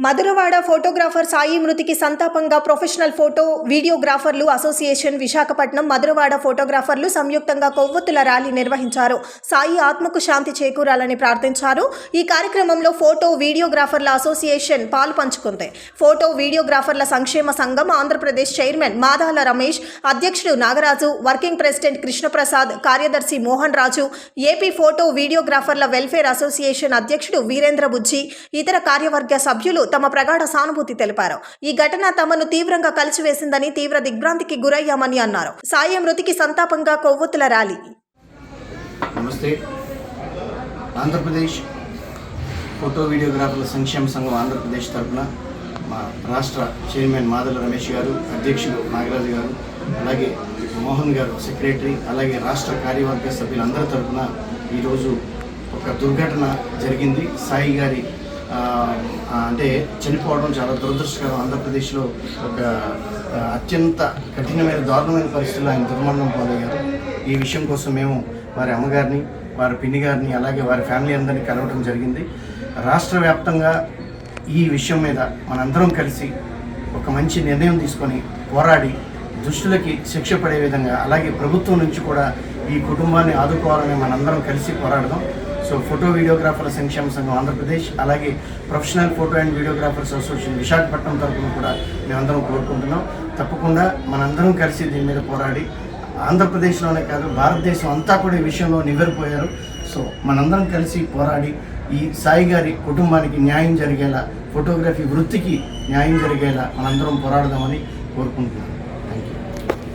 Madhurawada photographer Sai మృతికి సంతాపంగా professional photo వీడియోగ్రాఫర్లు అసోసియేషన్ విశాఖపట్నం మధురవాడ ఫోటోగ్రాఫర్లు సంయుక్తంగా కొవ్వొత్తుల ర్యాలీ నిర్వహించారు. సాయి ఆత్మకు శాంతి చేకూరాలని ప్రార్థించారు. ఈ కార్యక్రమంలో ఫోటో వీడియోగ్రాఫర్ల అసోసియేషన్ పాలుపంచుకుంది. ఫోటో వీడియోగ్రాఫర్ల సంక్షేమ సంఘం ఆంధ్రప్రదేశ్ చైర్మన్ మాదాల రమేష్, అధ్యక్షుడు నాగరాజు, వర్కింగ్ ప్రెసిడెంట్ కృష్ణప్రసాద్, కార్యదర్శి మోహన్ రాజు, ఏపీ ఫోటో వీడియోగ్రాఫర్ల వెల్ఫేర్ అసోసియేషన్ అధ్యక్షుడు వీరేంద్ర బుజ్జి, ఇతర కార్యవర్గ సభ్యులు తమ ప్రగాఢ సానుభూతి తెలిపారు. ఈ ఘటన తమను తీవ్రంగా కలిచివేసిందని, తీవ్ర దిగ్భ్రాంతికి గురయ్యామని అన్నారు. సాయి మృతికి సంతాపంగా కొవ్వొత్తుల ర్యాలీ. నమస్తే. ఆంధ్రప్రదేశ్ ఫోటో వీడియోగ్రాఫర్ల సంక్షేమ సంఘం ఆంధ్రప్రదేశ్ తరఫున మా రాష్ట్ర చైర్మన్ మాదాల రమేష్ గారు, అధ్యక్షుడు నాగరాజు గారు, అలాగే మోహన్ గారు సెక్రటరీ, అలాగే రాష్ట్ర కార్యవర్గ సభ్యులందరి తరఫున ఈరోజు ఒక దుర్ఘటన జరిగింది. సాయి గారి అంటే చనిపోవడం చాలా దురదృష్టకరం. ఆంధ్రప్రదేశ్లో ఒక అత్యంత కఠినమైన దారుణమైన పరిస్థితుల్లో ఆయన దుర్మరణం పాలయ్యారు. ఈ విషయం కోసం మేము వారి అమ్మగారిని, వారి పిన్ని గారిని, అలాగే వారి ఫ్యామిలీ అందరినీ కలవడం జరిగింది. రాష్ట్ర వ్యాప్తంగా ఈ విషయం మీద మనందరం కలిసి ఒక మంచి నిర్ణయం తీసుకొని పోరాడి దుష్టులకి శిక్ష పడే విధంగా, అలాగే ప్రభుత్వం నుంచి కూడా ఈ కుటుంబాన్ని ఆదుకోవాలని మనందరం కలిసి పోరాడదాం. సో ఫోటో వీడియోగ్రాఫర్ల సంక్షేమ సంఘం ఆంధ్రప్రదేశ్, అలాగే professional photo and videographers association Visakhapatnam తరఫున కూడా మేమందరం కోరుకుంటున్నాం. తప్పకుండా మనందరం కలిసి దీని మీద పోరాడి, ఆంధ్రప్రదేశ్లోనే కాదు భారతదేశం అంతా కూడా ఈ విషయంలో నివ్వెరపోయారు. సో మనందరం కలిసి పోరాడి ఈ సాయి గారి కుటుంబానికి న్యాయం జరిగేలా, ఫోటోగ్రఫీ వృత్తికి న్యాయం జరిగేలా మనందరం పోరాడదామని కోరుకుంటున్నాం.